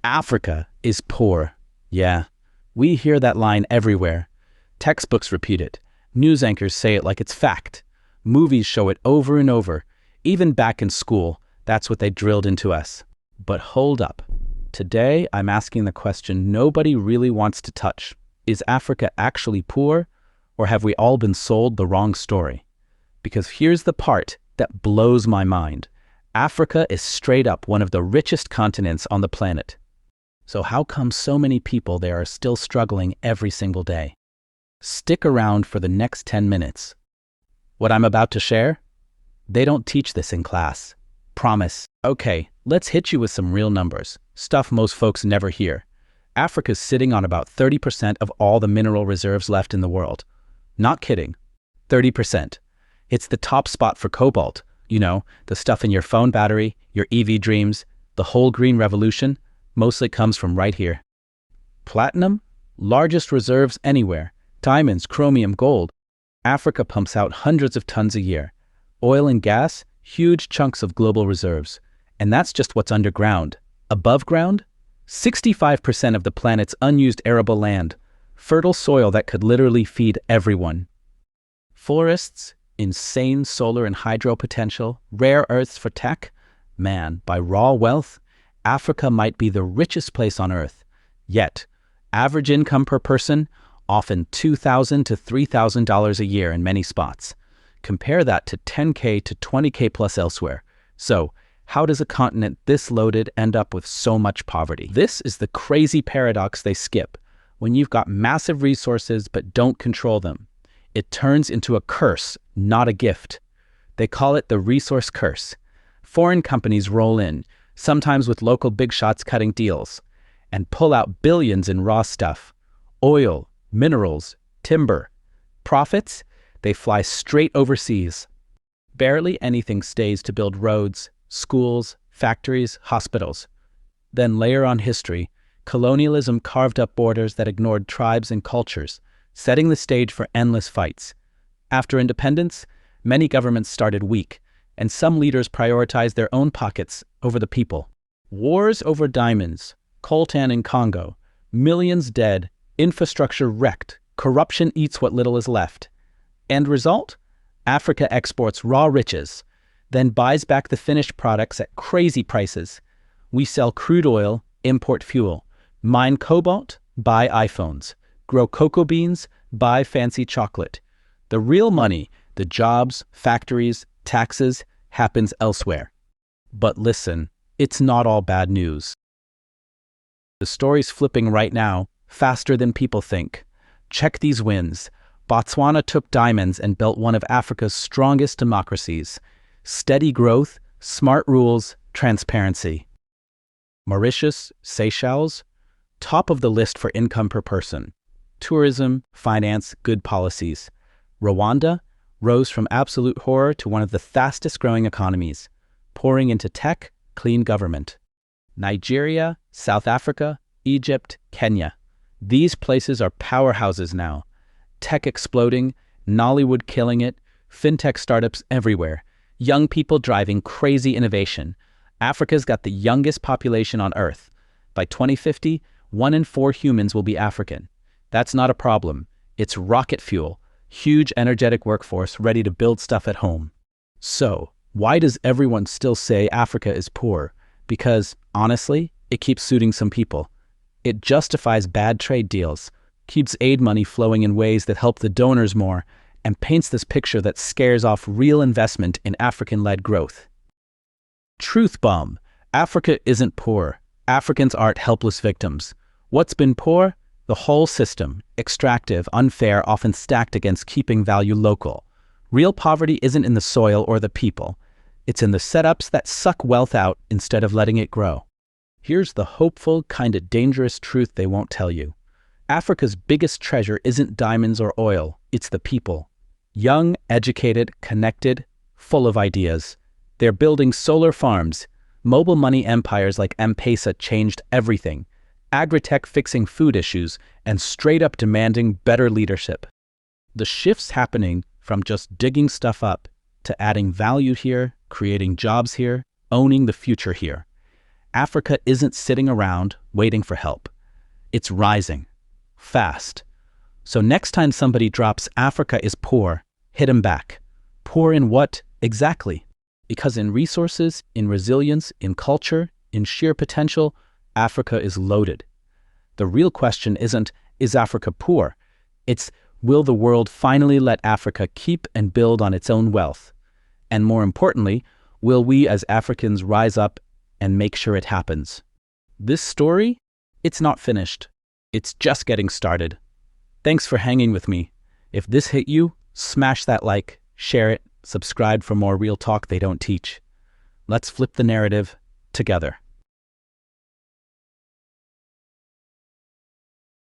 Africa is poor. Yeah, we hear that line everywhere. Textbooks repeat it. News anchors say it like it's fact. Movies show it over and over. Even back in school, that's what they drilled into us. But hold up. Today, I'm asking the question nobody really wants to touch. Is Africa actually poor, or have we all been sold the wrong story? Because here's the part that blows my mind. Africa is straight up one of the richest continents on the planet. So how come so many people there are still struggling every single day? Stick around for the next 10 minutes. What I'm about to share? They don't teach this in class. Promise. Okay, let's hit you with some real numbers. Stuff most folks never hear. Africa's sitting on about 30% of all the mineral reserves left in the world. Not kidding. 30%. It's the top spot for cobalt. You know, the stuff in your phone battery, your EV dreams, the whole green revolution, mostly comes from right here. Platinum? Largest reserves anywhere. Diamonds, chromium, gold. Africa pumps out hundreds of tons a year. Oil and gas? Huge chunks of global reserves. And that's just what's underground. Above ground? 65% of the planet's unused arable land. Fertile soil that could literally feed everyone. Forests? Insane solar and hydro potential. Rare earths for tech? Man, by raw wealth, Africa might be the richest place on Earth. Yet, average income per person, often $2,000 to $3,000 a year in many spots. Compare that to $10K to $20K plus elsewhere. So, how does a continent this loaded end up with so much poverty? This is the crazy paradox they skip. When you've got massive resources but don't control them, it turns into a curse, not a gift. They call it the resource curse. Foreign companies roll in, sometimes with local big shots cutting deals, and pull out billions in raw stuff. Oil, minerals, timber. Profits? They fly straight overseas. Barely anything stays to build roads, schools, factories, hospitals. Then layer on history. Colonialism carved up borders that ignored tribes and cultures, setting the stage for endless fights. After independence, many governments started weak, and some leaders prioritized their own pockets over the people. Wars over diamonds, coltan in Congo, millions dead, infrastructure wrecked, corruption eats what little is left. End result? Africa exports raw riches, then buys back the finished products at crazy prices. We sell crude oil, import fuel, mine cobalt, buy iPhones, grow cocoa beans, buy fancy chocolate. The real money, the jobs, factories, taxes, happens elsewhere. But listen, it's not all bad news. The story's flipping right now, faster than people think. Check these wins. Botswana took diamonds and built one of Africa's strongest democracies. Steady growth, smart rules, transparency. Mauritius, Seychelles, top of the list for income per person. Tourism, finance, good policies. Rwanda rose from absolute horror to one of the fastest growing economies, pouring into tech, clean government. Nigeria, South Africa, Egypt, Kenya. These places are powerhouses now. Tech exploding, Nollywood killing it, fintech startups everywhere, young people driving crazy innovation. Africa's got the youngest population on Earth. By 2050, 1 in 4 humans will be African. That's not a problem. It's rocket fuel, huge energetic workforce ready to build stuff at home. So, why does everyone still say Africa is poor? Because, honestly, it keeps suiting some people. It justifies bad trade deals, keeps aid money flowing in ways that help the donors more, and paints this picture that scares off real investment in African-led growth. Truth bomb. Africa isn't poor. Africans aren't helpless victims. What's been poor? The whole system, extractive, unfair, often stacked against keeping value local. Real poverty isn't in the soil or the people. It's in the setups that suck wealth out instead of letting it grow. Here's the hopeful, kinda dangerous truth they won't tell you. Africa's biggest treasure isn't diamonds or oil, it's the people. Young, educated, connected, full of ideas. They're building solar farms. Mobile money empires like M-Pesa changed everything. Agritech fixing food issues, and straight up demanding better leadership. The shift's happening from just digging stuff up to adding value here, creating jobs here, owning the future here. Africa isn't sitting around waiting for help. It's rising. Fast. So next time somebody drops Africa is poor, hit 'em back. Poor in what exactly? Because in resources, in resilience, in culture, in sheer potential, Africa is loaded. The real question isn't, is Africa poor? It's, will the world finally let Africa keep and build on its own wealth? And more importantly, will we as Africans rise up and make sure it happens? This story, it's not finished. It's just getting started. Thanks for hanging with me. If this hit you, smash that like, share it, subscribe for more real talk they don't teach. Let's flip the narrative together.